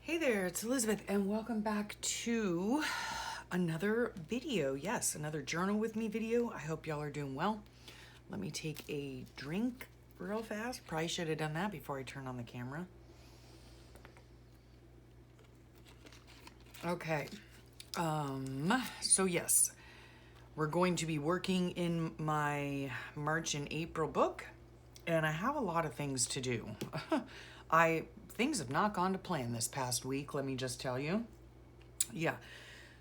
Hey there, it's Elizabeth, and welcome back to another video. Yes, another journal with me video. I hope y'all are doing well. Let me take a drink real fast. Probably should have done that before I turn on the camera. Okay, so yes, we're going to be working in my March and April book, and I have a lot of things to do. Things have not gone to plan this past week, let me just tell you. Yeah,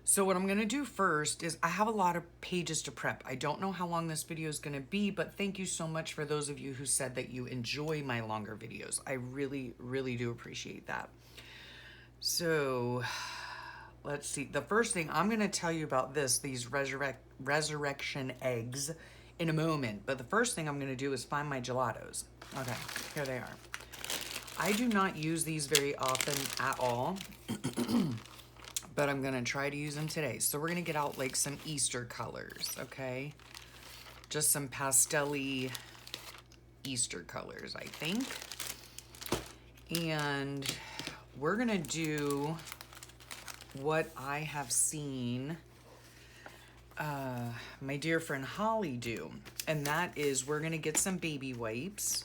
so what I'm gonna do first is I have a lot of pages to prep. I don't know how long this video is gonna be, but thank you so much for those of you who said that you enjoy my longer videos. I really, really do appreciate that. So let's see. The first thing I'm gonna tell you about these resurrection eggs in a moment, but the first thing I'm gonna do is find my gelatos. Okay, here they are. I do not use these very often at all, but I'm gonna try to use them today. So we're gonna get out like some Easter colors, okay? Just some pastel-y Easter colors, I think. And we're gonna do what I have seen my dear friend Holly do. And that is we're gonna get some baby wipes.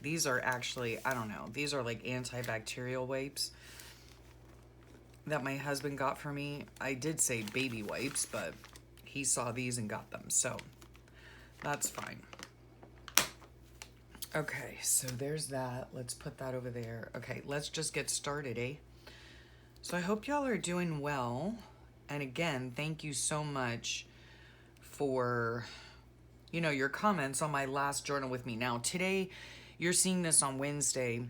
These are actually, I don't know, these are like antibacterial wipes that my husband got for me. I did say baby wipes, but he saw these and got them, so that's fine. Okay, so there's that. Let's put that over there. Okay, let's just get started, eh? So I hope y'all are doing well. And again, thank you so much for, your comments on my last journal with me. Now, today, you're seeing this on Wednesday,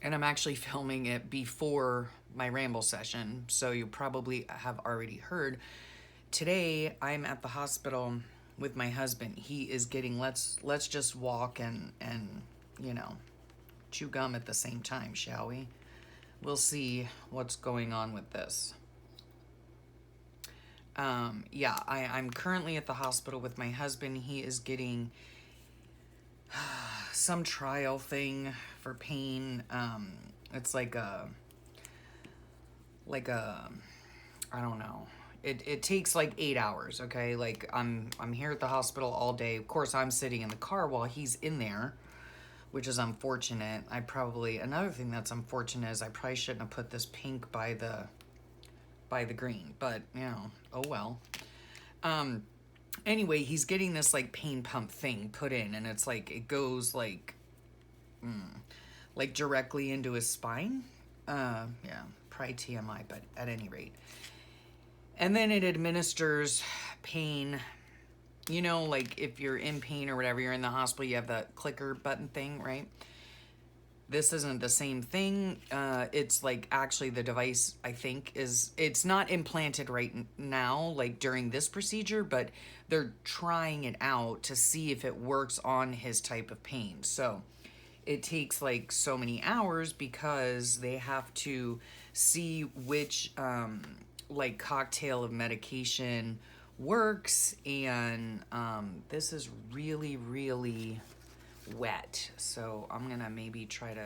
and I'm actually filming it before my ramble session, so you probably have already heard. Today, I'm at the hospital with my husband. He is getting, let's just walk and chew gum at the same time, shall we? We'll see what's going on with this. Yeah, I'm currently at the hospital with my husband. He is getting some trial thing for pain. It's like a, I don't know. It takes like 8 hours, okay? Like I'm here at the hospital all day. Of course, I'm sitting in the car while he's in there, which is unfortunate. Another thing that's unfortunate is I probably shouldn't have put this pink by the green, but oh well. Anyway, he's getting this like pain pump thing put in, and it's like it goes like directly into his spine. Yeah, probably TMI, but at any rate. And then it administers pain. Like if you're in pain or whatever, you're in the hospital, you have that clicker button thing, right? This isn't the same thing. It's like actually the device, I think, it's not implanted right now, like during this procedure, but they're trying it out to see if it works on his type of pain. So it takes like so many hours because they have to see which like cocktail of medication works. And this is really, really wet, so I'm gonna maybe try to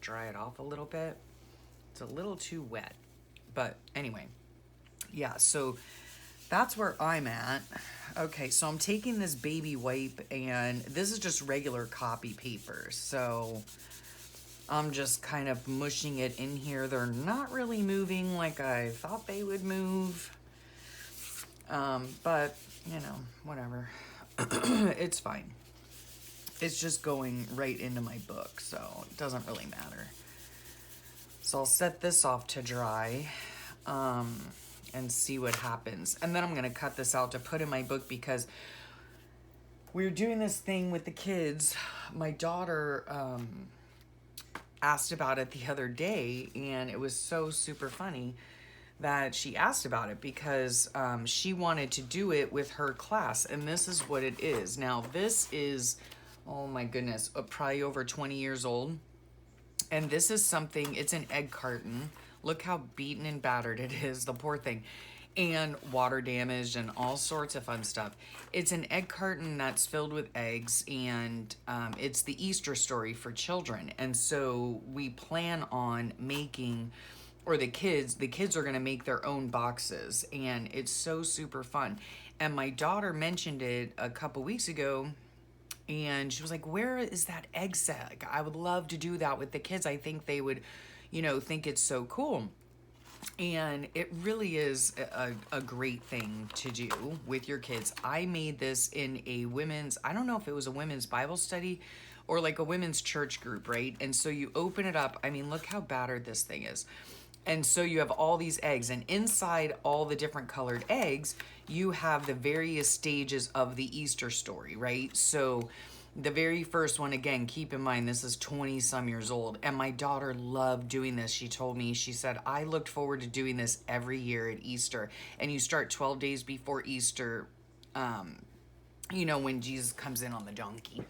dry it off a little bit. It's a little too wet, but anyway, yeah, so that's where I'm at. Okay, so I'm taking this baby wipe, and this is just regular copy paper, so I'm just kind of mushing it in here. They're not really moving like I thought they would move, but whatever. It's fine. It's just going right into my book, so it doesn't really matter. So I'll set this off to dry and see what happens. And then I'm going to cut this out to put in my book because we're doing this thing with the kids. My daughter asked about it the other day, and it was so super funny that she asked about it because she wanted to do it with her class. And this is what it is. Now, this is... oh my goodness, probably over 20 years old. And this is something, it's an egg carton. Look how beaten and battered it is, the poor thing. and water damaged and all sorts of fun stuff. It's an egg carton that's filled with eggs, and it's the Easter story for children. And so we plan on making, or the kids are going to make their own boxes, and it's so super fun. And my daughter mentioned it a couple weeks ago, and she was like, where is that egg set? Like, I would love to do that with the kids. I think they would, think it's so cool. And it really is a great thing to do with your kids. I made this in a women's, I don't know if it was a women's Bible study or like a women's church group, right? And so you open it up. I mean, look how battered this thing is. And so you have all these eggs, and inside all the different colored eggs, you have the various stages of the Easter story, right? So the very first one, again, keep in mind, this is 20 some years old, and my daughter loved doing this. She told me, she said, I looked forward to doing this every year at Easter. And you start 12 days before Easter, when Jesus comes in on the donkey.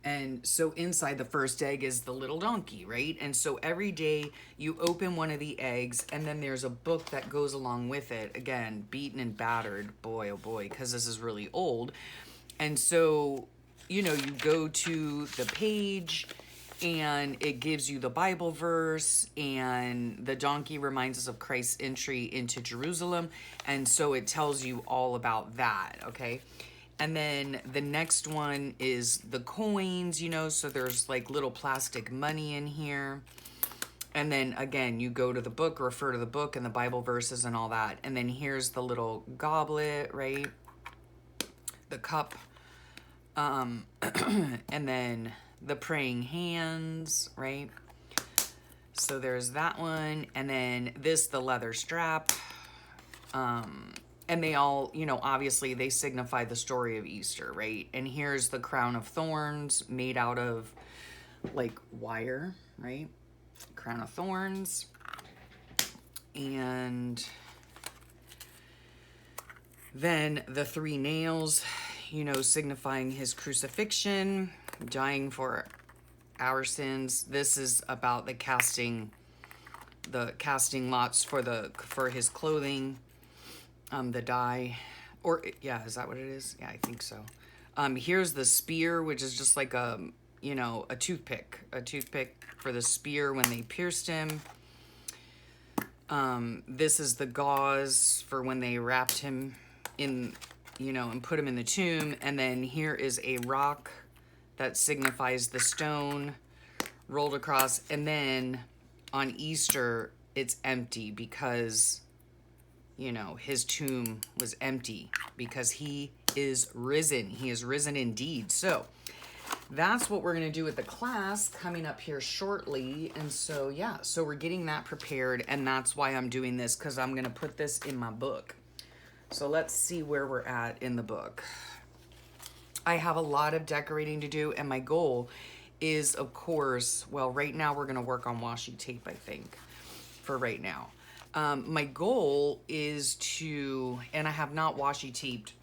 And so inside the first egg is the little donkey, right? And so every day you open one of the eggs, and then there's a book that goes along with it. Again, beaten and battered, boy, oh boy, because this is really old. And so, you go to the page, and it gives you the Bible verse, and the donkey reminds us of Christ's entry into Jerusalem. And so it tells you all about that, okay? And then the next one is the coins, so there's like little plastic money in here. And then again, you go to the book, refer to the book and the Bible verses and all that. And then here's the little goblet, right? The cup. And then the praying hands, right? So there's that one. And then this, the leather strap. And they all, obviously they signify the story of Easter, right? And here's the crown of thorns made out of like wire, right? Crown of thorns. And then the 3 nails, signifying his crucifixion, dying for our sins. This is about the casting lots for his clothing. The dye, or yeah, is that what it is? Yeah, I think so. Here's the spear, which is just like a toothpick for the spear when they pierced him. This is the gauze for when they wrapped him in, and put him in the tomb. And then here is a rock that signifies the stone rolled across. And then on Easter, it's empty because his tomb was empty because he is risen. He is risen indeed. So that's what we're going to do with the class coming up here shortly. And so, yeah, so we're getting that prepared. And that's why I'm doing this, because I'm going to put this in my book. So let's see where we're at in the book. I have a lot of decorating to do. And my goal is, of course, well, right now we're going to work on washi tape, I think, for right now. My goal is to, and I have not washi taped,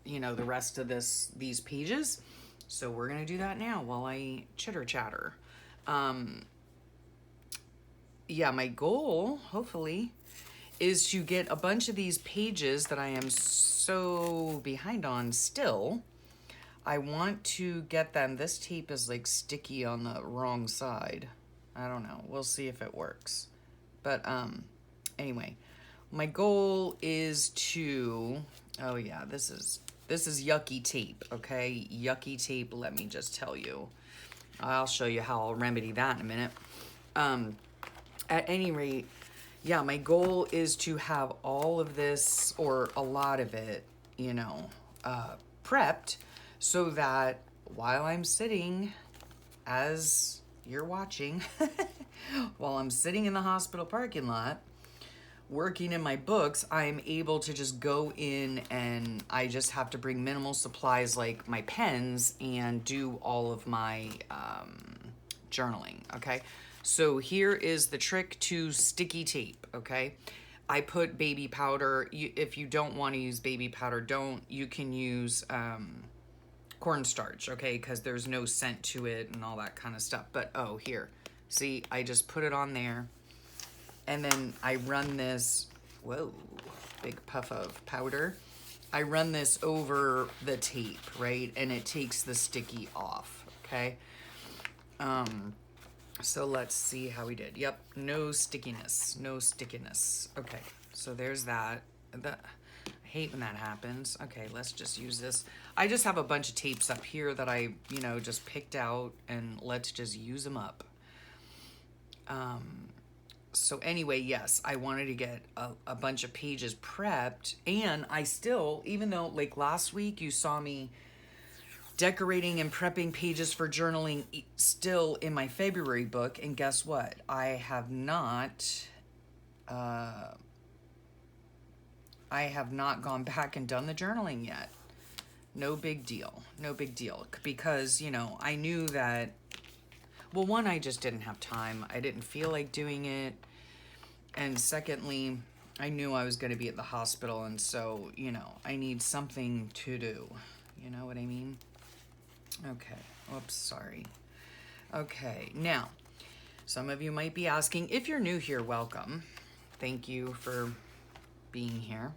the rest of these pages. So we're going to do that now while I chitter chatter. Yeah, my goal, hopefully, is to get a bunch of these pages that I am so behind on still. I want to get them. This tape is like sticky on the wrong side. I don't know. We'll see if it works. But, anyway, my goal is to, oh yeah, this is yucky tape, okay? Yucky tape, let me just tell you. I'll show you how I'll remedy that in a minute. At any rate, yeah, my goal is to have all of this, or a lot of it, prepped so that while I'm sitting, as you're watching, while I'm sitting in the hospital parking lot, working in my books, I'm able to just go in, and I just have to bring minimal supplies like my pens and do all of my journaling, okay? So here is the trick to sticky tape, okay? I put baby powder. If you don't want to use baby powder, don't. You can use cornstarch, okay? Because there's no scent to it and all that kind of stuff. But, oh, here. See, I just put it on there. And then I run this Whoa, big puff of powder. I run this over the tape, right? And it takes the sticky off, okay? So let's see how we did. Yep, no stickiness, no stickiness. Okay, so there's that. I hate when that happens. Okay, let's just use this. I just have a bunch of tapes up here that I, just picked out, and let's just use them up. So anyway, yes, I wanted to get a bunch of pages prepped, and I still, even though like last week you saw me decorating and prepping pages for journaling still in my February book, and guess what? I have not gone back and done the journaling yet. No big deal. No big deal. Because, I knew that, well, one, I just didn't have time. I didn't feel like doing it. And secondly, I knew I was going to be at the hospital. And so, I need something to do. You know what I mean? Okay. Oops, sorry. Okay. Now, some of you might be asking, if you're new here, welcome. Thank you for being here.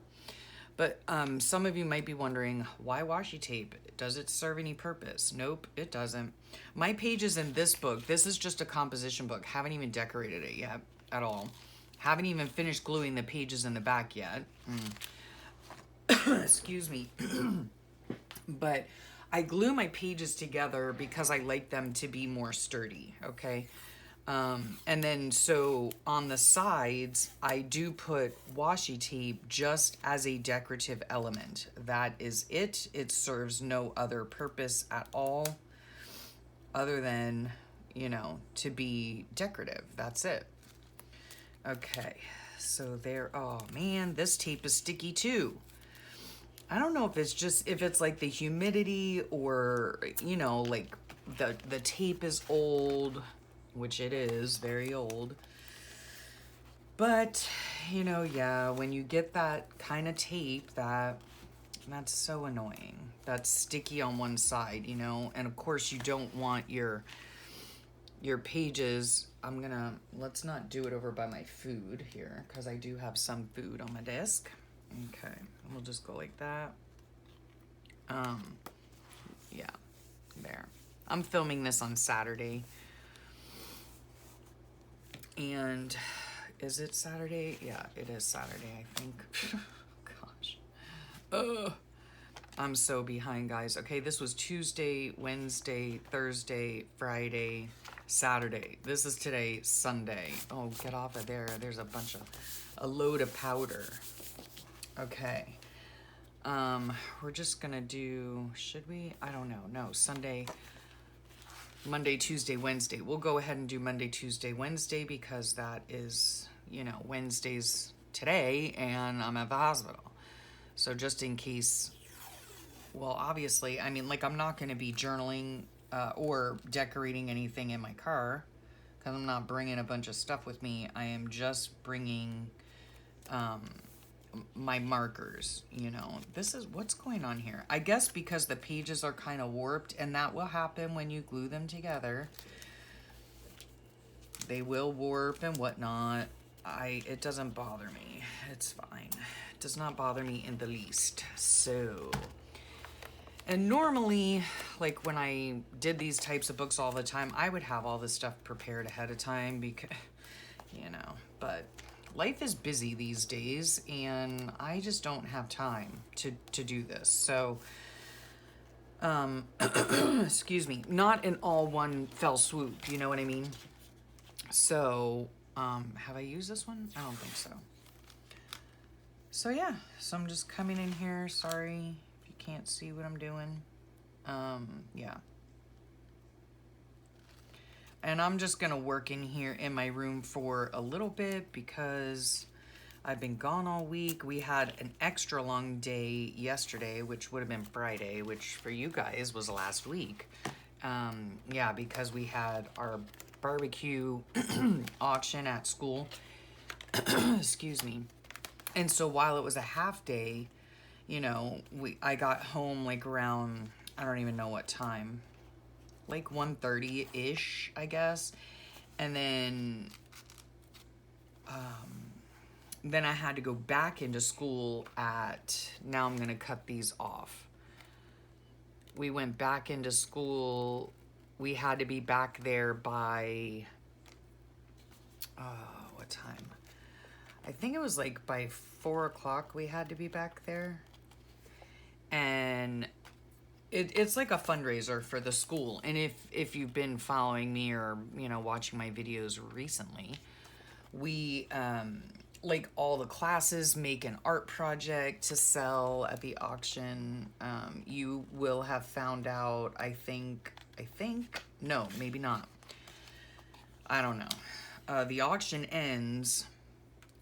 But some of you might be wondering, why washi tape? Does it serve any purpose? Nope, it doesn't. My pages in this book, this is just a composition book. Haven't even decorated it yet at all. Haven't even finished gluing the pages in the back yet. Excuse me. But I glue my pages together because I like them to be more sturdy, okay? And then so on the sides, I do put washi tape just as a decorative element. That is it. It serves no other purpose at all other than, to be decorative. That's it. Okay, so there, oh man, this tape is sticky too. I don't know if it's like the humidity or, like the tape is old, which it is, very old. But, yeah, when you get that kind of tape, that's so annoying. That's sticky on one side, and of course you don't want your pages. Let's not do it over by my food here, because I do have some food on my desk. Okay, we'll just go like that. Yeah, there. I'm filming this on Saturday. And is it Saturday? Yeah, it is Saturday, I think. Gosh. I'm so behind, guys. Okay, this was Tuesday, Wednesday, Thursday, Friday, Saturday. This is today, Sunday. Oh, get off of there. There's a load of powder. Okay. We're just gonna do, should we? I don't know. No, Sunday, Monday, Tuesday, Wednesday. We'll go ahead and do Monday, Tuesday, Wednesday, because that is, Wednesday's today and I'm at the hospital. So just in case, well, obviously, I'm not going to be journaling or decorating anything in my car because I'm not bringing a bunch of stuff with me. I am just bringing my markers, This is what's going on here. I guess because the pages are kind of warped, and that will happen when you glue them together. They will warp and whatnot. It doesn't bother me. It's fine. It does not bother me in the least. So, and normally, like when I did these types of books all the time, I would have all this stuff prepared ahead of time because, but life is busy these days, and I just don't have time to do this. So, excuse me, not in all one fell swoop, you know what I mean? So, have I used this one? I don't think so. So yeah, so I'm just coming in here. Sorry if you can't see what I'm doing. Yeah. And I'm just gonna work in here in my room for a little bit because I've been gone all week. We had an extra long day yesterday, which would have been Friday, which for you guys was last week. Yeah, because we had our barbecue auction at school. Excuse me. And so while it was a half day, I got home like around, I don't even know what time, like 1:30-ish, I guess. And then then I had to go back into school at, now I'm going to cut these off. We went back into school. We had to be back there by, what time? I think it was like by 4 o'clock we had to be back there. And it's like a fundraiser for the school. And if you've been following me or, you know, watching my videos recently, we, like all the classes make an art project to sell at the auction. You will have found out, I think, no, maybe not. I don't know. The auction ends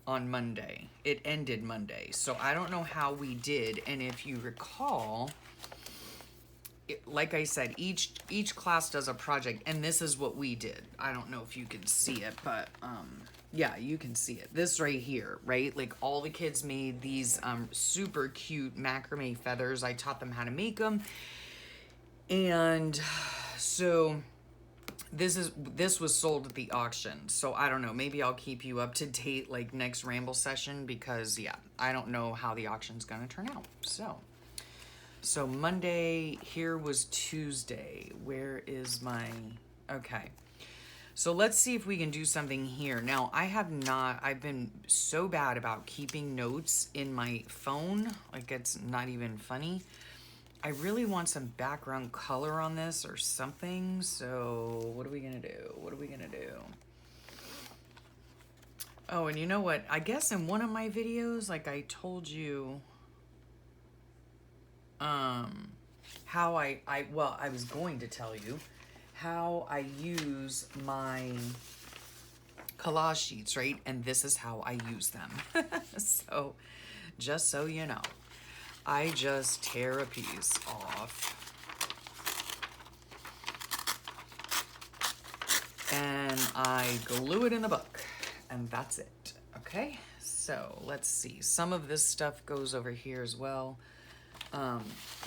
on Monday. It ended Monday. So I don't know how we did. And if you recall, like I said, each class does a project, and this is what we did. I don't know if you can see it, but yeah, you can see it. This right here, right? Like all the kids made these super cute macrame feathers. I taught them how to make them. And so this was sold at the auction. So I don't know, maybe I'll keep you up to date like next ramble session, because yeah, I don't know how the auction's gonna turn out. So Monday, here was Tuesday. Where is my, okay. So let's see if we can do something here. Now, I've been so bad about keeping notes in my phone. Like, it's not even funny. I really want some background color on this or something. So what are we gonna do? Oh, and you know what? I guess in one of my videos, like I told you, how I was going to tell you how I use my collage sheets, right? And this is how I use them. So just so you know, I just tear a piece off and I glue it in the book, and that's it. Okay, so let's see, some of this stuff goes over here as well.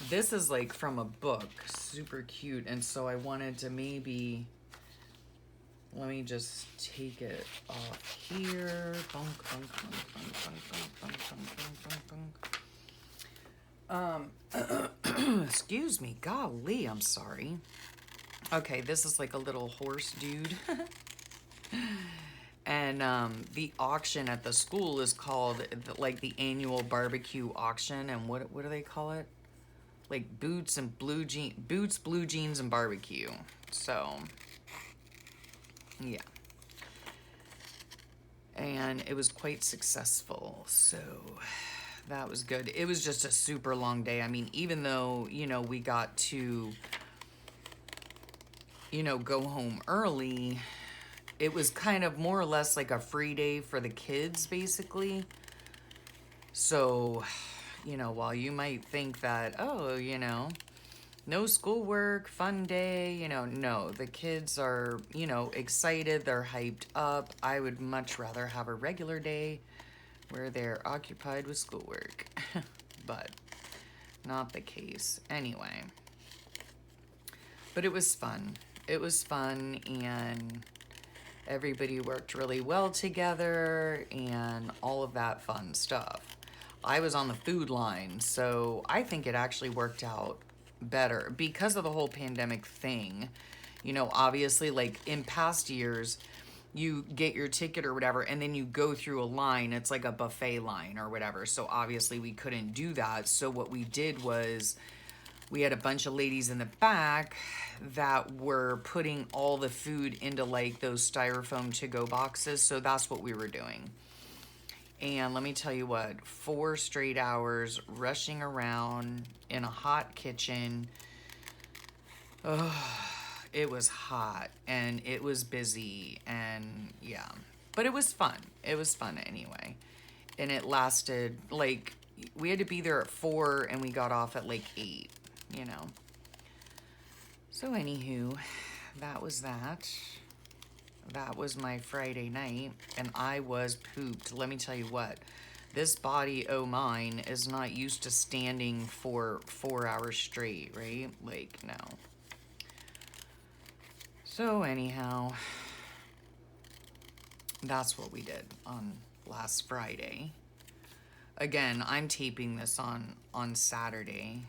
This is like from a book, super cute, and so I wanted to maybe, let me just take it off here. Bunk, bunk, bunk, bunk, bunk, bunk. Excuse me, golly, I'm sorry. Okay, this is like a little horse dude. And the auction at the school is called like the annual barbecue auction. And what do they call it? Like boots, blue jeans, and barbecue. So yeah. And it was quite successful. So that was good. It was just a super long day. I mean, even though, you know, we got to, you know, go home early, it was kind of more or less like a free day for the kids, basically. So, you know, while you might think that, oh, you know, no schoolwork, fun day, you know, no, the kids are, you know, excited, they're hyped up. I would much rather have a regular day where they're occupied with schoolwork, but not the case. Anyway, but it was fun. It was fun, and everybody worked really well together and all of that fun stuff. I was on the food line, so I think it actually worked out better because of the whole pandemic thing. You know, obviously, like in past years, you get your ticket or whatever, and then you go through a line. It's like a buffet line or whatever. So obviously we couldn't do that. So what we did was we had a bunch of ladies in the back that were putting all the food into like those styrofoam to-go boxes. So that's what we were doing. And let me tell you what, 4 straight hours rushing around in a hot kitchen. Oh, it was hot and it was busy, and yeah, but it was fun. It was fun anyway. And it lasted like, we had to be there at 4 and we got off at like 8, you know. So anywho, that was that. That was my Friday night, and I was pooped. Let me tell you what, this body o' mine is not used to standing for 4 hours straight, right? Like, no. So anyhow, that's what we did on last Friday. Again, I'm taping this on Saturday.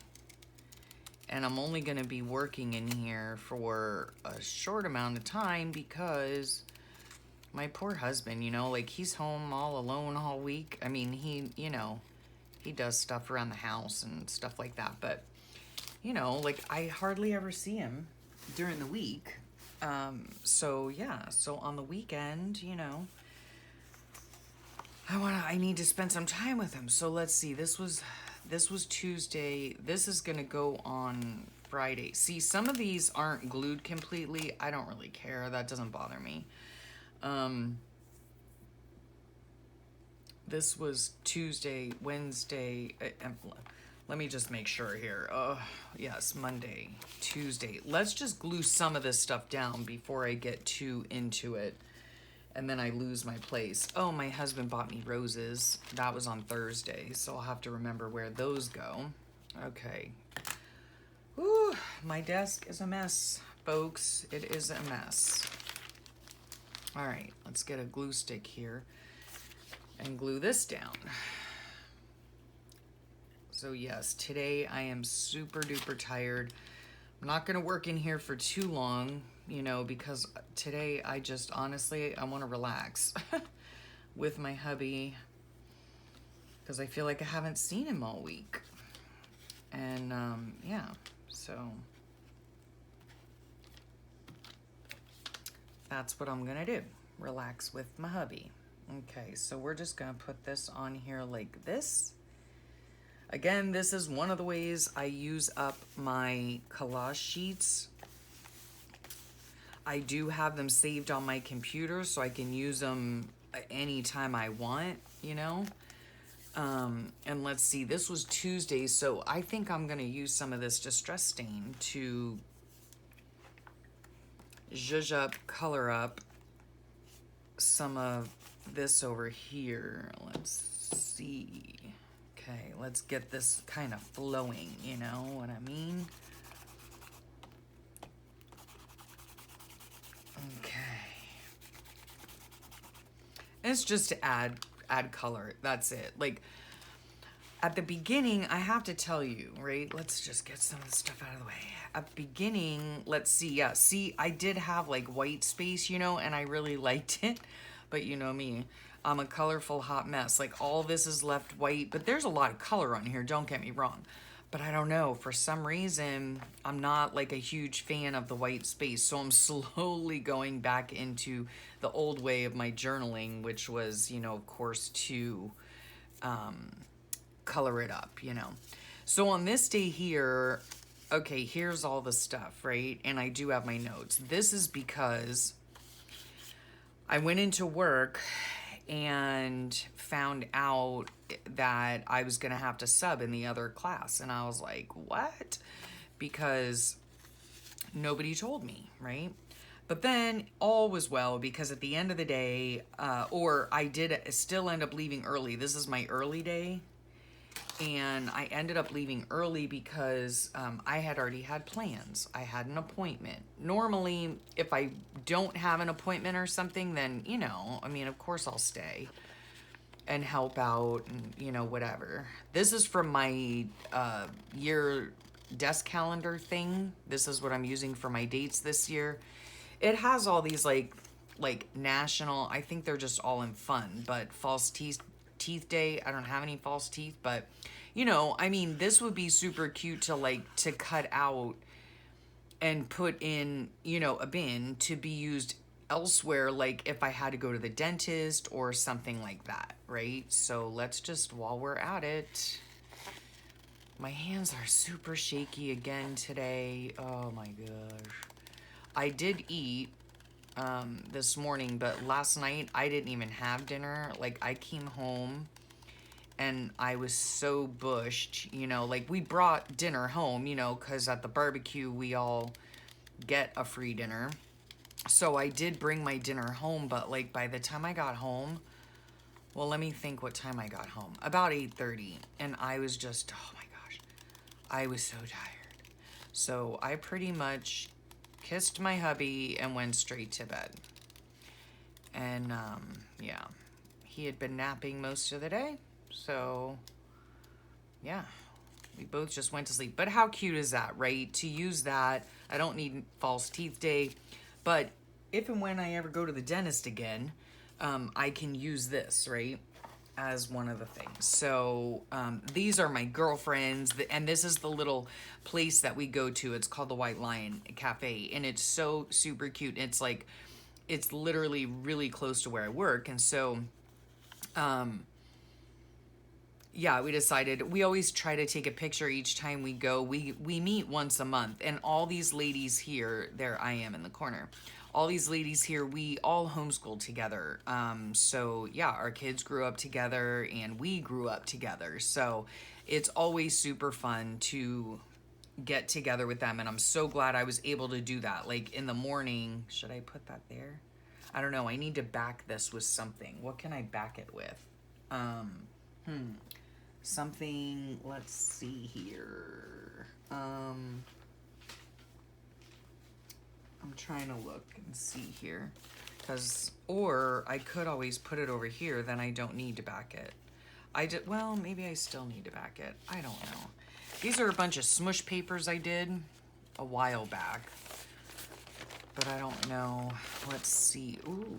And I'm only going to be working in here for a short amount of time because my poor husband, you know, like he's home all alone all week. I mean, he, you know, he does stuff around the house and stuff like that. But, you know, like I hardly ever see him during the week. So yeah, so on the weekend, you know, I need to spend some time with him. So let's see, this was Tuesday. This is gonna go on Friday. See, some of these aren't glued completely. I don't really care. That doesn't bother me. This was Tuesday, Wednesday. Let me just make sure here. Yes, Monday, Tuesday. Let's just glue some of this stuff down before I get too into it. And then I lose my place. Oh, my husband bought me roses. That was on Thursday, so I'll have to remember where those go. Okay. Whew, my desk is a mess, folks. It is a mess. All right, let's get a glue stick here and glue this down. So yes, today I am super duper tired. I'm not gonna work in here for too long, you know, because today I just honestly, I wanna relax with my hubby because I feel like I haven't seen him all week. And yeah, so that's what I'm gonna do, relax with my hubby. Okay, so we're just gonna put this on here like this. Again, this is one of the ways I use up my collage sheets. I do have them saved on my computer so I can use them anytime I want, you know? And let's see, this was Tuesday, so I think I'm gonna use some of this distress stain to zhuzh up, color up some of this over here. Let's see. Okay, let's get this kind of flowing, you know what I mean? Okay. It's just to add color, that's it. Like, at the beginning, I have to tell you, right? Let's just get some of the stuff out of the way. At the beginning, let's see, yeah, see, I did have like white space, you know, and I really liked it, but you know me. I'm a colorful hot mess. Like all this is left white, but there's a lot of color on here, don't get me wrong. But I don't know, for some reason, I'm not like a huge fan of the white space. So I'm slowly going back into the old way of my journaling, which was, you know, of course, to color it up, you know. So on this day here, okay, here's all the stuff, right? And I do have my notes. This is because I went into work and found out that I was gonna have to sub in the other class. And I was like, what? Because nobody told me, right? But then all was well because at the end of the day, or I did still end up leaving early. This is my early day. And I ended up leaving early because I had already had plans. I had an appointment. Normally, if I don't have an appointment or something, then, you know, I mean, of course I'll stay and help out and, you know, whatever. This is from my year desk calendar thing. This is what I'm using for my dates this year. It has all these like national, I think they're just all in fun, but false teeth day, I don't have any false teeth, but you know, I mean, this would be super cute to cut out and put in, you know, a bin to be used elsewhere, like if I had to go to the dentist or something like that, right? So let's just, while we're at it, my hands are super shaky again today. Oh my gosh. I did eat this morning, but last night I didn't even have dinner. Like I came home and I was so bushed, you know, like we brought dinner home, you know, because at the barbecue we all get a free dinner. So I did bring my dinner home, but like by the time I got home, well, let me think what time I got home. About 8:30, and I was just, oh my gosh, I was so tired. So I pretty much kissed my hubby and went straight to bed. And yeah, he had been napping most of the day. So, yeah, we both just went to sleep. But how cute is that, right? To use that, I don't need false teeth day. But if and when I ever go to the dentist again, I can use this, right, as one of the things. So these are my girlfriends, and this is the little place that we go to. It's called the White Lion Cafe, and it's so super cute. It's like, it's literally really close to where I work. And so yeah, we decided we always try to take a picture each time we go. We meet once a month, and all these ladies here, there I am in the corner. All these ladies here, we all homeschooled together. So yeah, our kids grew up together and we grew up together. So it's always super fun to get together with them, and I'm so glad I was able to do that. Like in the morning, should I put that there? I don't know. I need to back this with something. What can I back it with? Something, let's see here. I'm trying to look and see here. Or I could always put it over here, then I don't need to back it. Well, maybe I still need to back it. I don't know. These are a bunch of smush papers I did a while back. But I don't know. Let's see. Ooh.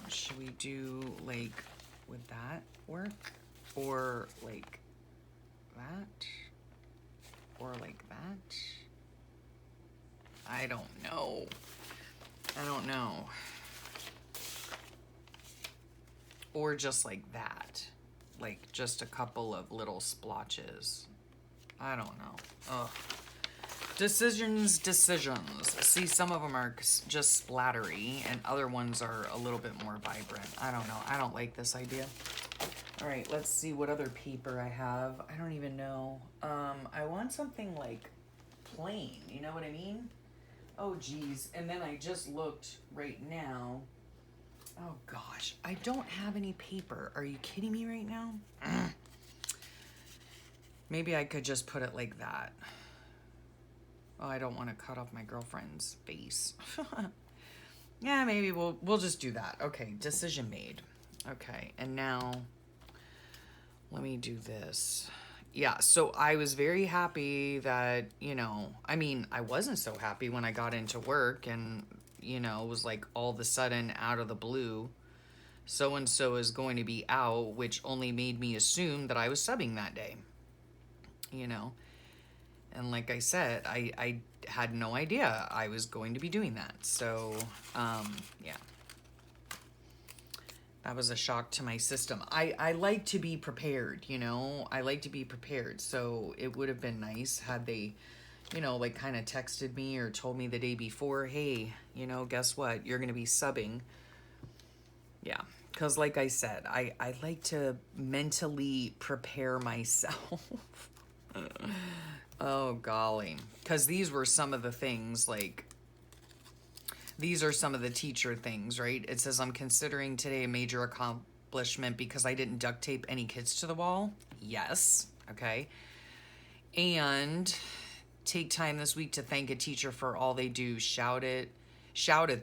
Should we do, like, would that work? Or like that? Or like that? I don't know. I don't know. Or just like that. Like just a couple of little splotches. I don't know. Ugh. Decisions. See, some of them are just splattery and other ones are a little bit more vibrant. I don't know. I don't like this idea. All right, let's see what other paper I have. I don't even know. I want something like plain, you know what I mean? Oh, geez. And then I just looked right now. Oh, gosh. I don't have any paper. Are you kidding me right now? Maybe I could just put it like that. Oh, I don't want to cut off my girlfriend's face. Yeah, maybe we'll just do that. Okay, decision made. Okay, and now let me do this. Yeah, so I was very happy that, you know, I mean, I wasn't so happy when I got into work and, you know, it was like all of a sudden out of the blue, so-and-so is going to be out, which only made me assume that I was subbing that day, you know. And like I said, I had no idea I was going to be doing that. So, yeah. That was a shock to my system. I like to be prepared, you know. I like to be prepared. So it would have been nice had they, you know, like kind of texted me or told me the day before, hey, you know, guess what? You're going to be subbing. Yeah. Because like I said, I like to mentally prepare myself. Oh, golly. Because these were some of the things, like, these are some of the teacher things, right? It says, I'm considering today a major accomplishment because I didn't duct tape any kids to the wall. Yes. Okay. And take time this week to thank a teacher for all they do. Shout it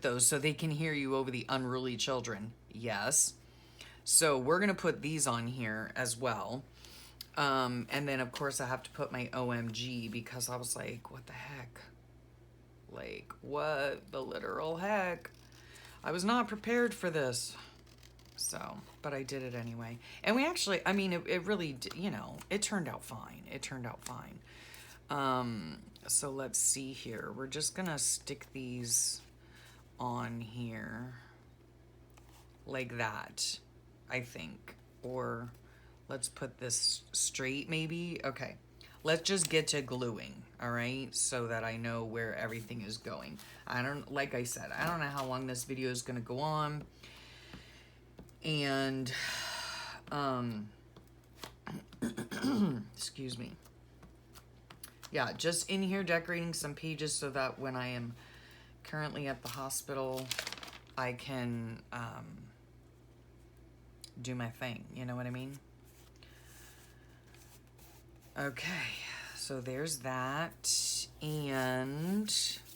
though, so they can hear you over the unruly children. Yes. So we're going to put these on here as well. And then of course I have to put my OMG because I was like, what the heck? Like, what the literal heck? I was not prepared for this. So, but I did it anyway. And we actually, I mean, it really, you know, it turned out fine. It turned out fine. So let's see here. We're just gonna stick these on here like that, I think. Or let's put this straight maybe. Okay. Let's just get to gluing, all right? So that I know where everything is going. Like I said, I don't know how long this video is gonna go on. And, excuse me. Yeah, just in here decorating some pages so that when I am currently at the hospital, I can, do my thing, you know what I mean? Okay, so there's that, and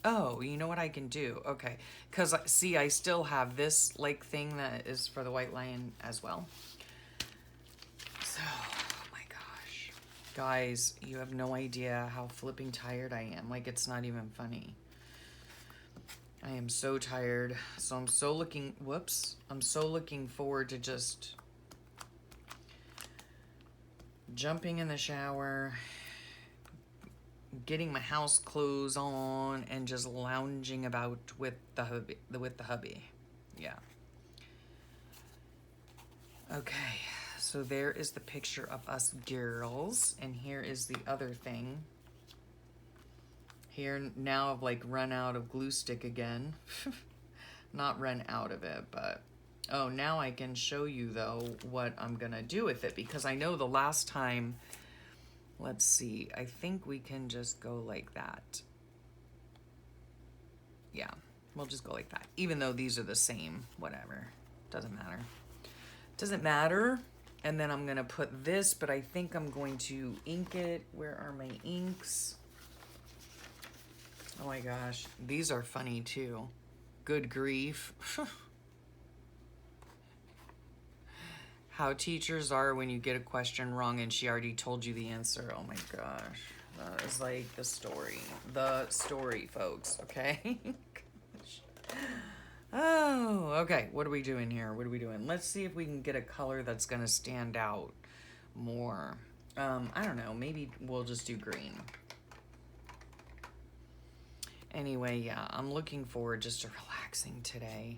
Oh, you know what I can do? Okay. Because, see, I still have this, like, thing that is for the white line as well. So, oh my gosh. Guys, you have no idea how flipping tired I am. Like, it's not even funny. I am so tired. So I'm so looking, whoops. I'm so looking forward to just jumping in the shower, getting my house clothes on, and just lounging about with the hubby. Yeah. Okay, so there is the picture of us girls, and here is the other thing. Here now I've like run out of glue stick again. Not run out of it, but oh, now I can show you though what I'm gonna do with it, because I know the last time, let's see, I think we can just go like that. Yeah, we'll just go like that, even though these are the same, whatever, doesn't matter. Doesn't matter. And then I'm gonna put this, but I think I'm going to ink it. Where are my inks? Oh my gosh, these are funny too. Good grief. How teachers are when you get a question wrong and she already told you the answer. Oh my gosh, that is like the story. The story, folks, okay? Oh, okay, what are we doing here? What are we doing? Let's see if we can get a color that's gonna stand out more. I don't know, maybe we'll just do green. Anyway, yeah, I'm looking forward just to relaxing today.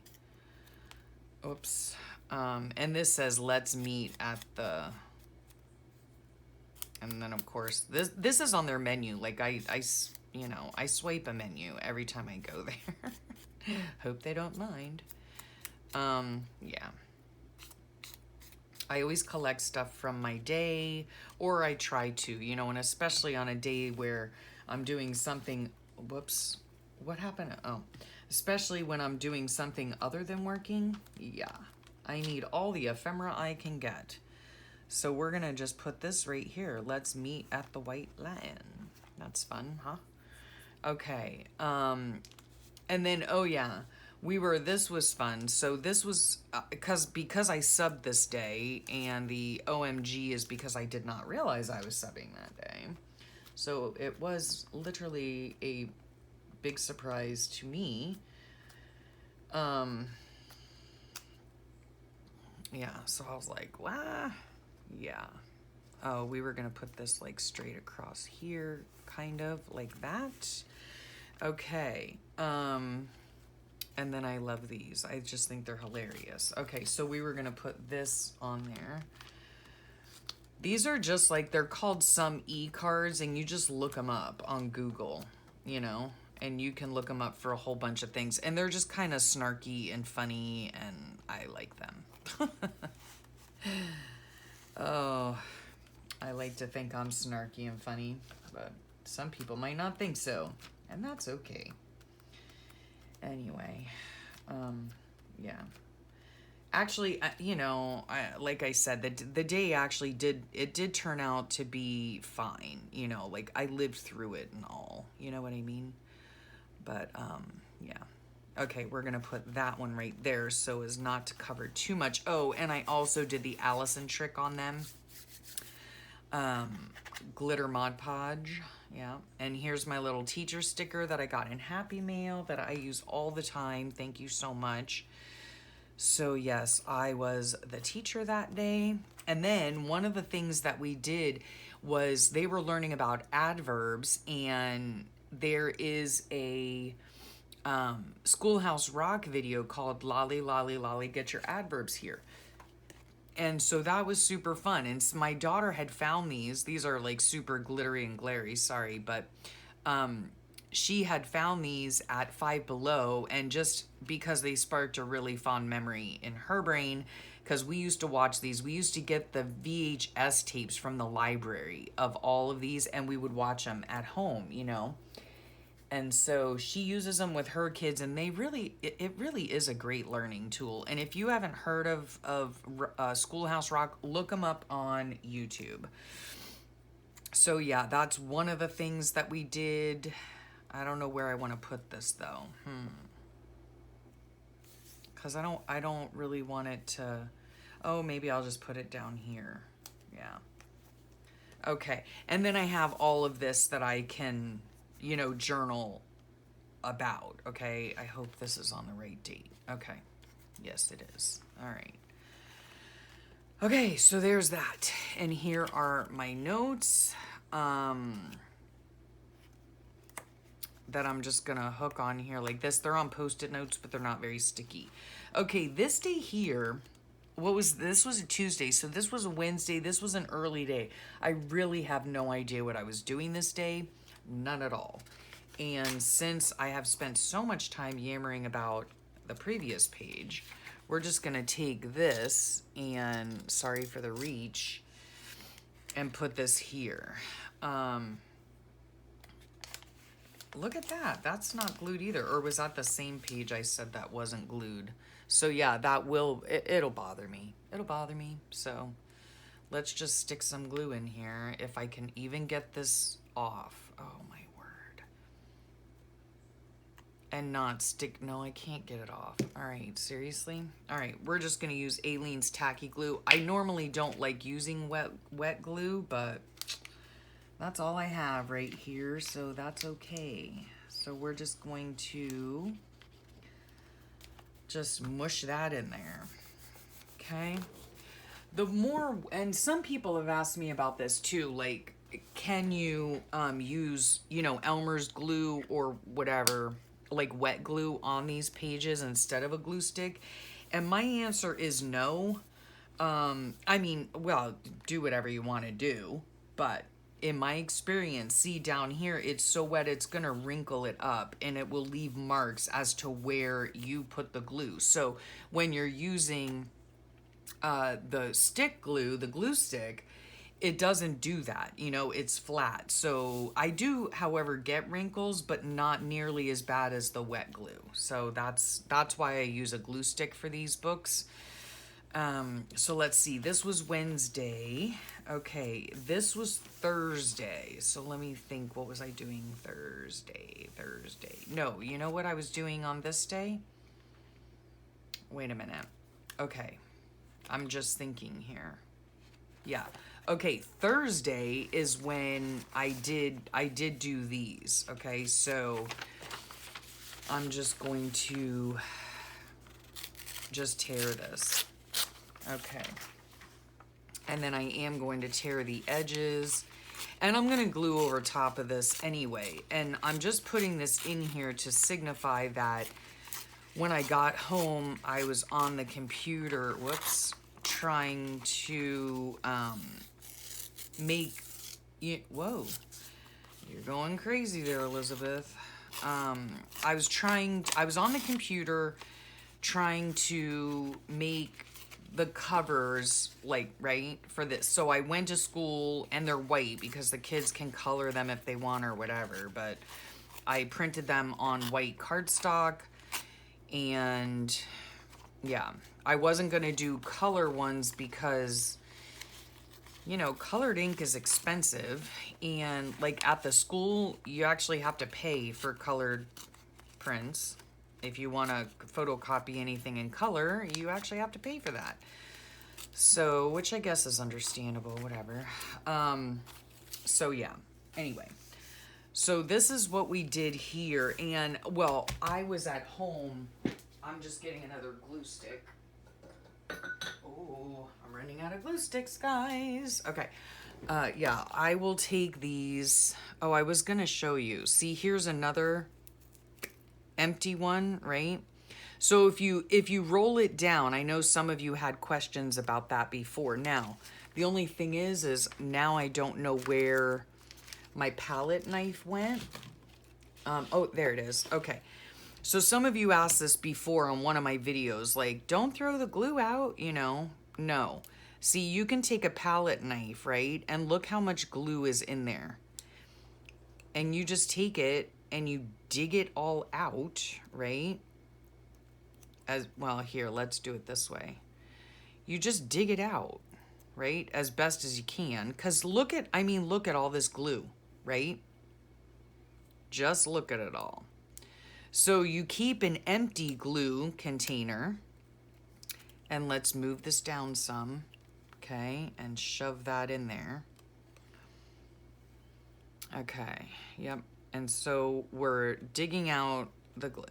Oops. And this says, let's meet at the... And then, of course, this is on their menu. Like, I you know, I swipe a menu every time I go there. Hope they don't mind. Yeah. I always collect stuff from my day, or I try to, you know, and especially on a day where I'm doing something... Whoops. What happened? Oh, especially when I'm doing something other than working. Yeah, I need all the ephemera I can get. So we're gonna just put this right here. Let's meet at the white line. That's fun, huh? Okay. And then, oh yeah, this was fun. So this was, because I subbed this day, and the OMG is because I did not realize I was subbing that day. So it was literally a big surprise to me. Yeah, so I was like, wow, yeah. Oh, we were gonna put this like straight across here, kind of like that. Okay, and then I love these. I just think they're hilarious. Okay, so we were gonna put this on there. These are just like, they're called some e-cards, and you just look them up on Google, you know, and you can look them up for a whole bunch of things. And they're just kind of snarky and funny, and I like them. Oh, I like to think I'm snarky and funny, but some people might not think so, and that's okay. Anyway, yeah. Actually, you know, like I said, the day actually did turn out to be fine. You know, like I lived through it and all. You know what I mean? But yeah. Okay, we're gonna put that one right there so as not to cover too much. Oh, and I also did the Allison trick on them. Glitter Mod Podge. Yeah, and here's my little teacher sticker that I got in Happy Mail that I use all the time. Thank you so much. So yes, I was the teacher that day. And then one of the things that we did was they were learning about adverbs, and there is a Schoolhouse Rock video called Lolly Lolly Lolly Get Your Adverbs Here. And so that was super fun. And my daughter had found these. These are like super glittery and glary, sorry, but she had found these at Five Below, and just because they sparked a really fond memory in her brain, because we used to watch these. We used to get the VHS tapes from the library of all of these, and we would watch them at home, you know. And so she uses them with her kids, and they really, it really is a great learning tool. And if you haven't heard of Schoolhouse Rock, look them up on YouTube. So yeah, that's one of the things that we did. I don't know where I want to put this though. Because I don't really want it to, oh, maybe I'll just put it down here. Yeah. Okay. And then I have all of this that I can, you know, journal about. Okay. I hope this is on the right date. Okay. Yes, it is. All right. Okay. So there's that. And here are my notes. That I'm just gonna hook on here like this. They're on Post-it notes, but they're not very sticky. Okay, this day here, this was a Tuesday, so this was a Wednesday, this was an early day. I really have no idea what I was doing this day, none at all. And since I have spent so much time yammering about the previous page, we're just gonna take this, and sorry for the reach, and put this here. Look at that. That's not glued either. Or was that the same page I said that wasn't glued? So yeah, that will, it'll bother me. It'll bother me. So let's just stick some glue in here if I can even get this off. Oh my word. And not stick, no, I can't get it off. All right, seriously? All right, we're just gonna use Aleene's Tacky Glue. I normally don't like using wet glue, but that's all I have right here, so that's okay. So we're just going to just mush that in there, okay? The more, and some people have asked me about this too, like, can you use, you know, Elmer's glue or whatever, like wet glue on these pages instead of a glue stick? And my answer is no. I mean, well, do whatever you want to do, but in my experience, see down here, it's so wet, it's gonna wrinkle it up and it will leave marks as to where you put the glue. So when you're using the stick glue, the glue stick, it doesn't do that, you know, it's flat. So I do, however, get wrinkles, but not nearly as bad as the wet glue. So that's why I use a glue stick for these books. So let's see, this was Wednesday. Okay, this was Thursday. So let me think, what was I doing Thursday? No, you know what I was doing on this day? Wait a minute. Okay, I'm just thinking here. Yeah. Okay, Thursday is when I did do these. Okay, so I'm just going to just tear this. Okay. And then I am going to tear the edges. And I'm going to glue over top of this anyway. And I'm just putting this in here to signify that when I got home, I was on the computer, trying to make... Whoa. You're going crazy there, Elizabeth. I was on the computer trying to make the covers, like, right, for this. So I went to school, and they're white because the kids can color them if they want or whatever, but I printed them on white cardstock, and yeah, I wasn't gonna do color ones because, you know, colored ink is expensive, and like at the school, you actually have to pay for colored prints. If you want to photocopy anything in color, you actually have to pay for that. So, which I guess is understandable, whatever. So yeah, anyway. So this is what we did here. And, well, I was at home. I'm just getting another glue stick. Oh, I'm running out of glue sticks, guys. Okay. Yeah, I will take these. Oh, I was going to show you. See, here's another empty one, right? So if you roll it down, I know some of you had questions about that before. Now, the only thing is now I don't know where my palette knife went. Oh, there it is. Okay. So some of you asked this before on one of my videos, like, don't throw the glue out, you know. No. See, you can take a palette knife, right? And look how much glue is in there. And you just take it and you dig it all out, right? As well, here, let's do it this way. You just dig it out, right? As best as you can. Because look at all this glue, right? Just look at it all. So you keep an empty glue container, and let's move this down some, okay, and shove that in there. Okay, yep. And so we're digging out the glue.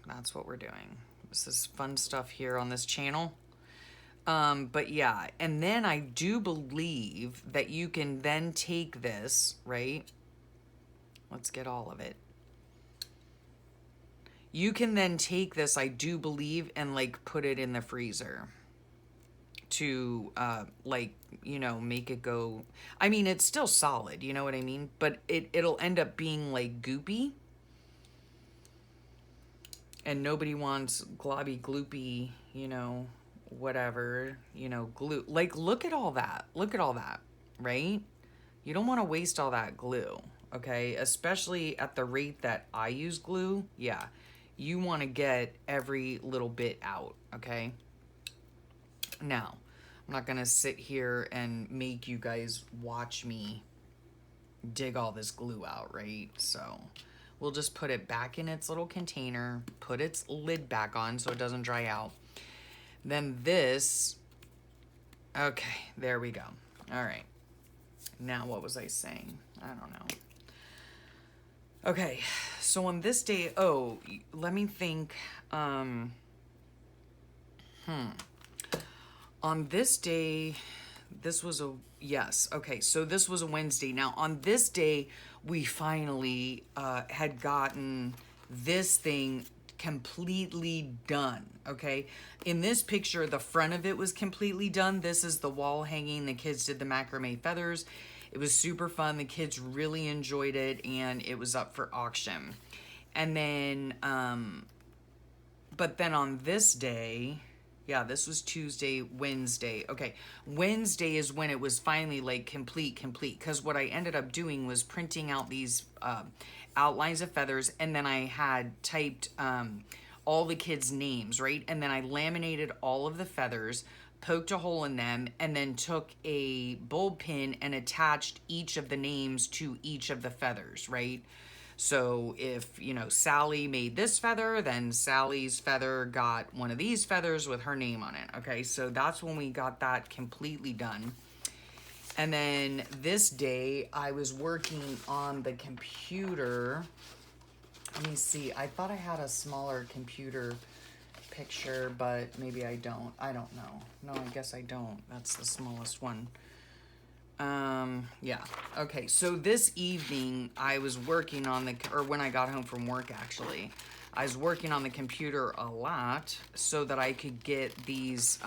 That's what we're doing. This is fun stuff here on this channel. But yeah, and then I do believe that you can then take this, right? Let's get all of it. You can then take this, I do believe, and like put it in the freezer to like, you know, make it go. I mean, it's still solid, you know what I mean? But it'll end up being like goopy. And nobody wants globby gloopy, you know, whatever, you know, glue. Like, look at all that. Look at all that, right? You don't want to waste all that glue, okay? Especially at the rate that I use glue. Yeah, you want to get every little bit out, okay? Now, I'm not going to sit here and make you guys watch me dig all this glue out, right? So we'll just put it back in its little container, put its lid back on so it doesn't dry out. Then this, okay, there we go. All right. Now, what was I saying? I don't know. Okay, so on this day, oh, let me think. On this day, this was a, yes, okay, so this was a Wednesday. Now, on this day, we finally had gotten this thing completely done, okay? In this picture, the front of it was completely done. This is the wall hanging. The kids did the macrame feathers. It was super fun. The kids really enjoyed it, and it was up for auction. And then, but then on this day, yeah, this was Tuesday, Wednesday. Okay, Wednesday is when it was finally like complete. Because what I ended up doing was printing out these outlines of feathers, and then I had typed all the kids' names, right? And then I laminated all of the feathers, poked a hole in them, and then took a bulb pin and attached each of the names to each of the feathers, right? So if, you know, Sally made this feather, then Sally's feather got one of these feathers with her name on it. Okay, so that's when we got that completely done. And then this day, I was working on the computer. Let me see. I thought I had a smaller computer picture, but maybe I don't. I don't know. No, I guess I don't. That's the smallest one. Yeah. Okay, so this evening I was working on the, or when I got home from work actually, I was working on the computer a lot so that I could get these,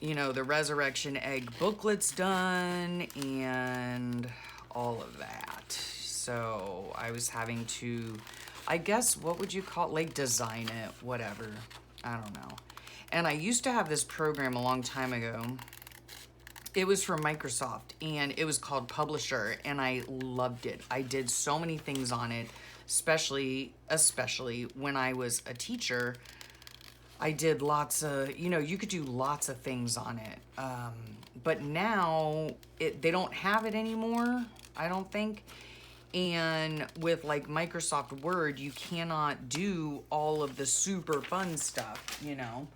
you know, the resurrection egg booklets done and all of that. So I was having to, I guess, what would you call it? Like design it, whatever. I don't know. And I used to have this program a long time ago. It was from Microsoft, and it was called Publisher, and I loved it. I did so many things on it, especially when I was a teacher. I did lots of, you know, you could do lots of things on it. But now they don't have it anymore, I don't think. And with like Microsoft Word, you cannot do all of the super fun stuff, you know,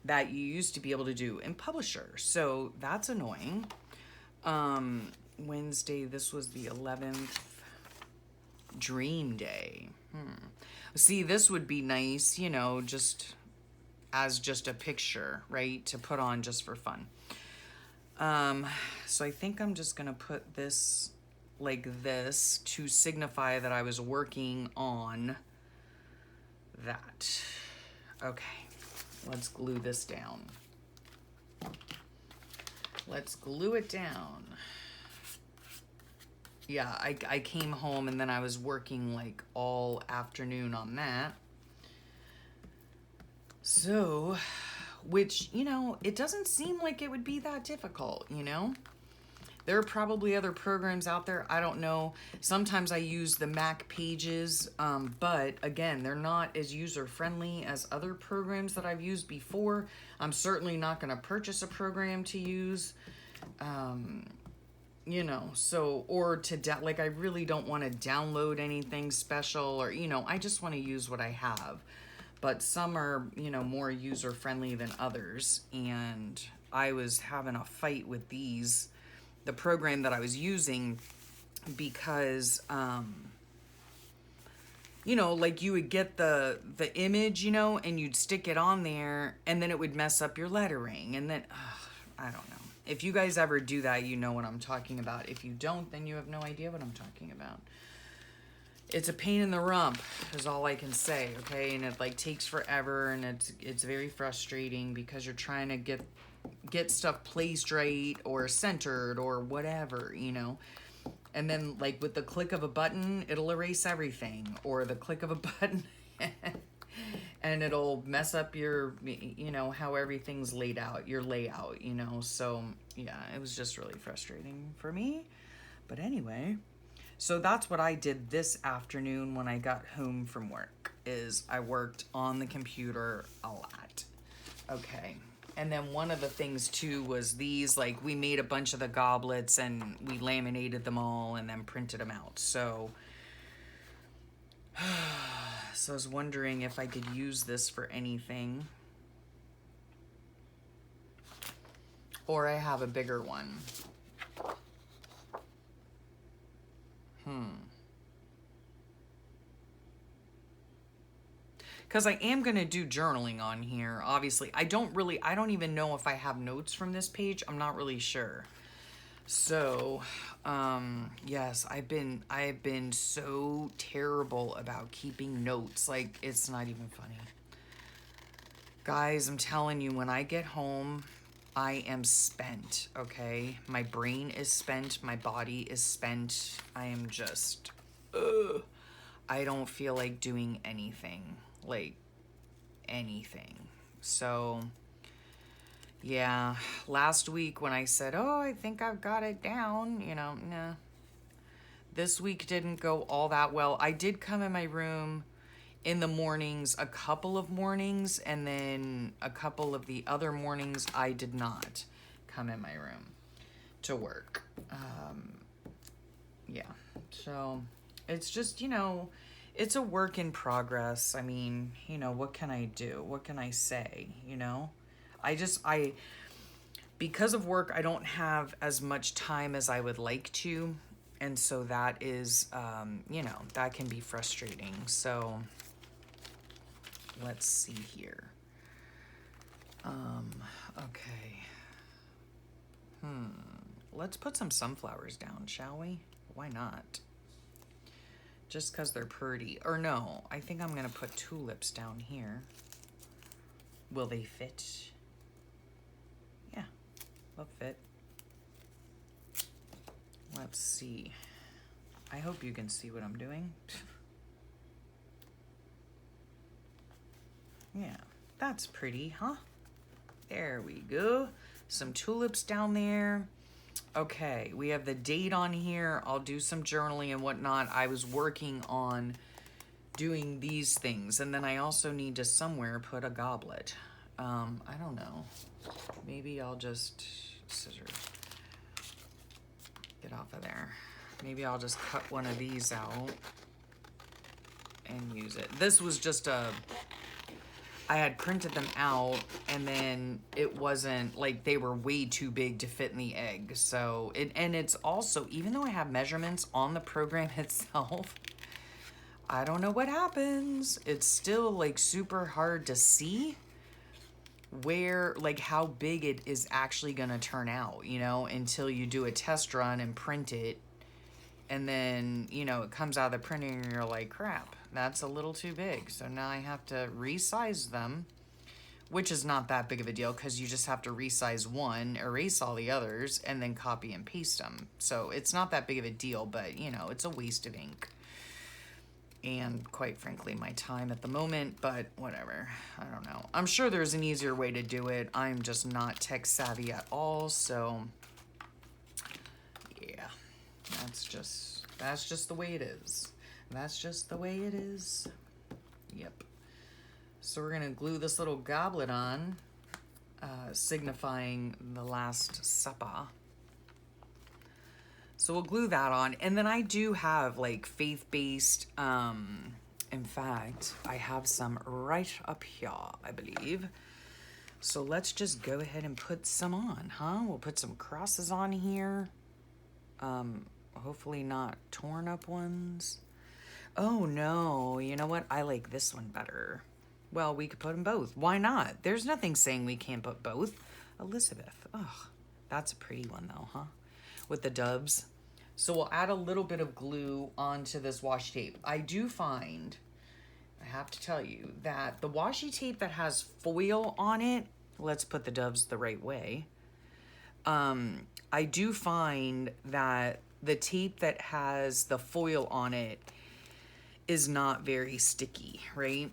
that you used to be able to do in Publisher. So that's annoying. Wednesday, this was the 11th. Dream Day. See, this would be nice, you know, just as just a picture, right? To put on just for fun. So I think I'm just gonna put this like this to signify that I was working on that. Okay. Let's glue this down. Let's glue it down. Yeah, I came home and then I was working like all afternoon on that. So, which, you know, it doesn't seem like it would be that difficult, you know? There are probably other programs out there. I don't know. Sometimes I use the Mac Pages, but again, they're not as user-friendly as other programs that I've used before. I'm certainly not going to purchase a program to use. you know, so, or to, like, I really don't want to download anything special, or, you know, I just want to use what I have. But some are, you know, more user friendly than others. And I was having a fight with these, the program that I was using, because, you know, like you would get the image, you know, and you'd stick it on there, and then it would mess up your lettering. And then, I don't know. If you guys ever do that, you know what I'm talking about. If you don't, then you have no idea what I'm talking about. It's a pain in the rump, is all I can say, okay? And it like takes forever, and it's very frustrating because you're trying to get stuff placed right or centered or whatever, you know? And then like with the click of a button, it'll erase everything, or the click of a button and it'll mess up your, you know, how everything's laid out, your layout, you know? So yeah, it was just really frustrating for me. But anyway, so that's what I did this afternoon when I got home from work, is I worked on the computer a lot. Okay. And then one of the things too was these, like we made a bunch of the goblets and we laminated them all and then printed them out. So I was wondering if I could use this for anything. Or I have a bigger one. Because I am going to do journaling on here, obviously. I don't even know if I have notes from this page. I'm not really sure. So, yes, I've been so terrible about keeping notes. Like, it's not even funny. Guys, I'm telling you, when I get home, I am spent, okay? My brain is spent. My body is spent. I am just, I don't feel like doing anything. Like, anything. So, yeah, last week when I said, oh, I think I've got it down, you know, nah. This week didn't go all that well. I did come in my room in the mornings, a couple of mornings, and then a couple of the other mornings I did not come in my room to work. Yeah, so it's just, you know, it's a work in progress. I mean, you know, what can I do? What can I say, you know? Because of work, I don't have as much time as I would like to. And so that is, you know, that can be frustrating. So let's see here. Okay. Let's put some sunflowers down, shall we? Why not? Just because they're pretty. Or no, I think I'm going to put tulips down here. Will they fit? Yeah, they'll fit. Let's see. I hope you can see what I'm doing. Yeah, that's pretty, huh? There we go. Some tulips down there. Okay, we have the date on here. I'll do some journaling and whatnot. I was working on doing these things, and then I also need to somewhere put a goblet. I don't know. Maybe I'll just scissors. Get off of there. Maybe I'll just cut one of these out and use it. This was just I had printed them out, and then it wasn't, like, they were way too big to fit in the egg. So, and it's also, even though I have measurements on the program itself, I don't know what happens. It's still, like, super hard to see where, like, how big it is actually going to turn out, you know, until you do a test run and print it. And then, you know, it comes out of the printing and you're like, crap, that's a little too big. So now I have to resize them, which is not that big of a deal because you just have to resize one, erase all the others, and then copy and paste them. So it's not that big of a deal, but, you know, it's a waste of ink. And quite frankly, my time at the moment, but whatever. I don't know. I'm sure there's an easier way to do it. I'm just not tech savvy at all, so yeah. That's just the way it is. That's just the way it is. Yep. So we're gonna glue this little goblet on, signifying the Last Supper. So we'll glue that on. And then I do have like faith-based, in fact, I have some right up here, I believe. So let's just go ahead and put some on, huh? We'll put some crosses on here. Hopefully not torn up ones. Oh no, you know what? I like this one better. Well, we could put them both. Why not? There's nothing saying we can't put both. Elizabeth. Oh, that's a pretty one though, huh? With the doves. So we'll add a little bit of glue onto this washi tape. I do find, I have to tell you, that the washi tape that has foil on it, let's put the doves the right way. I do find that the tape that has the foil on it is not very sticky, right?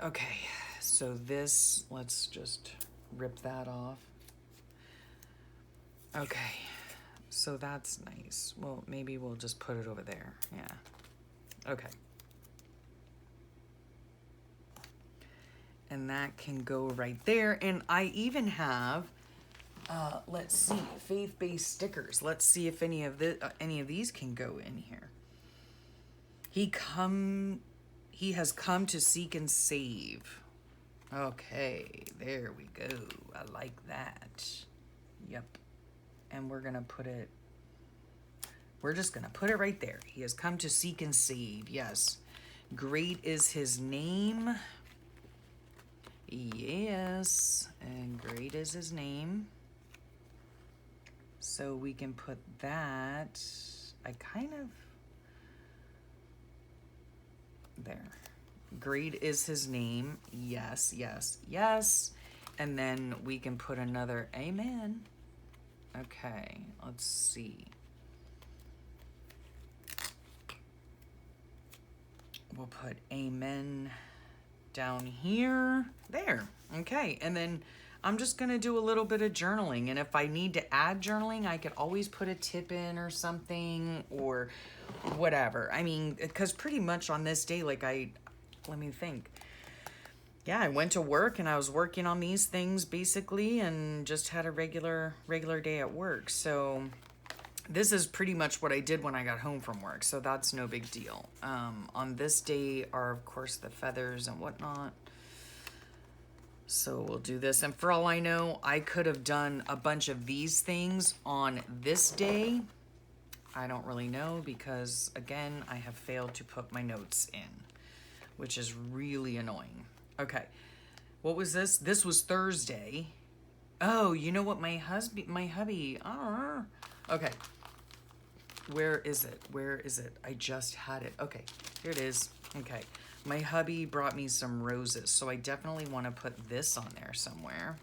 Okay, so this, let's just rip that off. Okay, so that's nice. Well, maybe we'll just put it over there. Yeah, okay. And that can go right there. And I even have, let's see, faith-based stickers. Let's see if any of these can go in here. He has come to seek and save. Okay, there we go. I like that. Yep. And we're gonna put it, we're just gonna put it right there. He has come to seek and save. Yes. Great is his name. Yes. And great is his name. So we can put that, I kind of, there. Great is his name. Yes, yes, yes. And then we can put another amen. Okay, let's see. We'll put amen down here. There. Okay, and then I'm just going to do a little bit of journaling. And if I need to add journaling, I could always put a tip in or something or whatever. I mean, because pretty much on this day, like let me think. Yeah, I went to work and I was working on these things basically and just had a regular day at work. So this is pretty much what I did when I got home from work. So that's no big deal. On this day are, of course, the feathers and whatnot. So we'll do this. And for all I know, I could have done a bunch of these things on this day. I don't really know because, again, I have failed to put my notes in, which is really annoying. Okay, what was this? This was Thursday. Oh, you know what? My hubby, okay. Where is it? Where is it? I just had it. Okay, here it is. Okay, my hubby brought me some roses, so I definitely want to put this on there somewhere.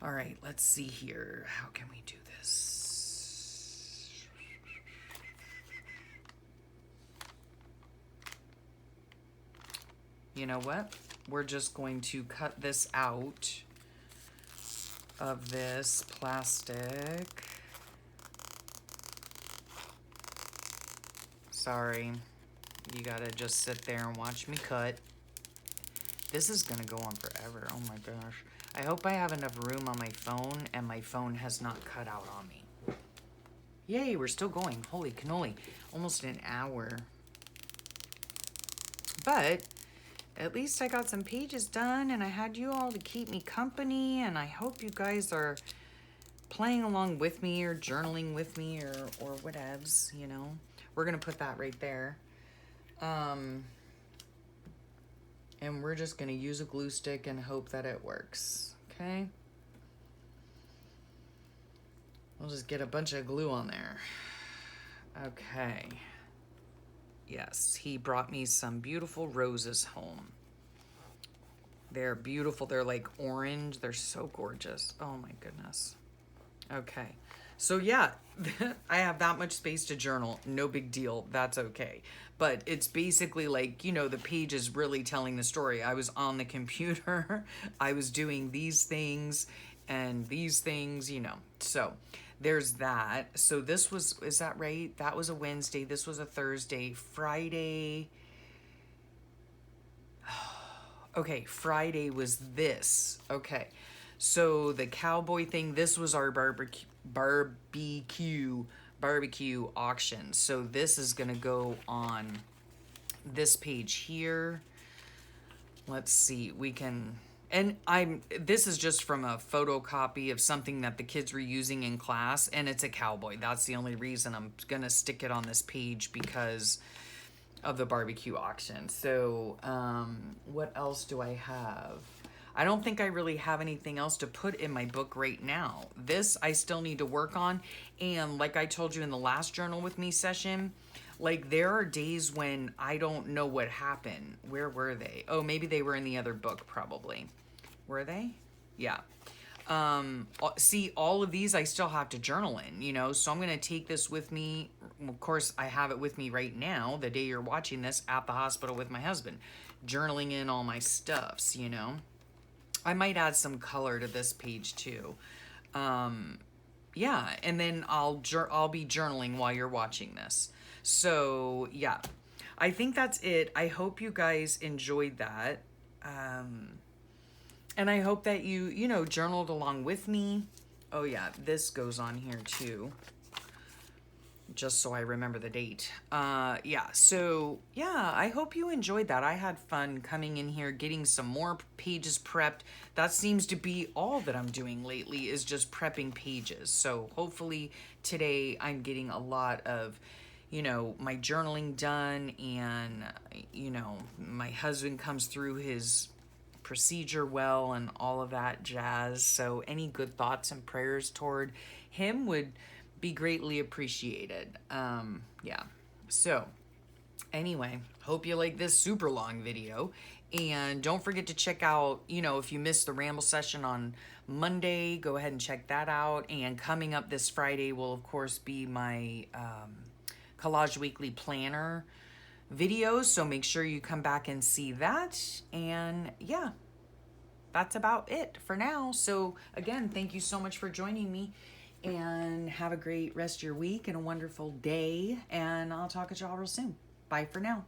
All right, let's see here. How can we do this? You know what? We're just going to cut this out of this plastic. Sorry, you gotta just sit there and watch me cut. This is gonna go on forever. Oh my gosh. I hope I have enough room on my phone and my phone has not cut out on me. Yay, we're still going. Holy cannoli. Almost an hour. But at least I got some pages done and I had you all to keep me company, and I hope you guys are playing along with me or journaling with me or whatevs, you know. We're gonna put that right there. And we're just gonna use a glue stick and hope that it works, okay? We'll just get a bunch of glue on there. Okay. Yes, he brought me some beautiful roses home. They're beautiful. They're like orange. They're so gorgeous. Oh my goodness. Okay. So yeah, I have that much space to journal. No big deal. That's okay. But it's basically like, you know, the page is really telling the story. I was on the computer. I was doing these things and these things, you know. So there's that. So this was, is that right? That was a Wednesday. This was a Thursday. Friday. Okay, Friday was this. Okay. So the cowboy thing, this was our barbecue barbecue auction. So this is going to go on this page here. Let's see, we can, and this is just from a photocopy of something that the kids were using in class, and it's a cowboy. That's the only reason I'm gonna stick it on this page, because of the barbecue auction. So what else do I have? I don't think I really have anything else to put in my book right now. This I still need to work on, and like I told you in the last journal with me session, like, there are days when I don't know what happened. Where were they? Oh, maybe they were in the other book, probably. Were they? Yeah. See, all of these I still have to journal in, you know, so I'm going to take this with me. Of course, I have it with me right now, the day you're watching this, at the hospital with my husband, journaling in all my stuffs, you know. I might add some color to this page, too. Yeah, and then I'll be journaling while you're watching this. So, yeah, I think that's it. I hope you guys enjoyed that. And I hope that you journaled along with me. Oh, yeah, this goes on here, too, just so I remember the date. Yeah, so, yeah, I hope you enjoyed that. I had fun coming in here, getting some more pages prepped. That seems to be all that I'm doing lately, is just prepping pages. So hopefully today I'm getting a lot of, my journaling done, and, my husband comes through his procedure well and all of that jazz. So any good thoughts and prayers toward him would be greatly appreciated. Yeah. So anyway, hope you like this super long video, and don't forget to check out, if you missed the ramble session on Monday, go ahead and check that out. And coming up this Friday will of course be my Collage Weekly Planner videos, so make sure you come back and see that. And yeah, that's about it for now. So again, thank you so much for joining me, and have a great rest of your week and a wonderful day, and I'll talk to y'all real soon. Bye for now.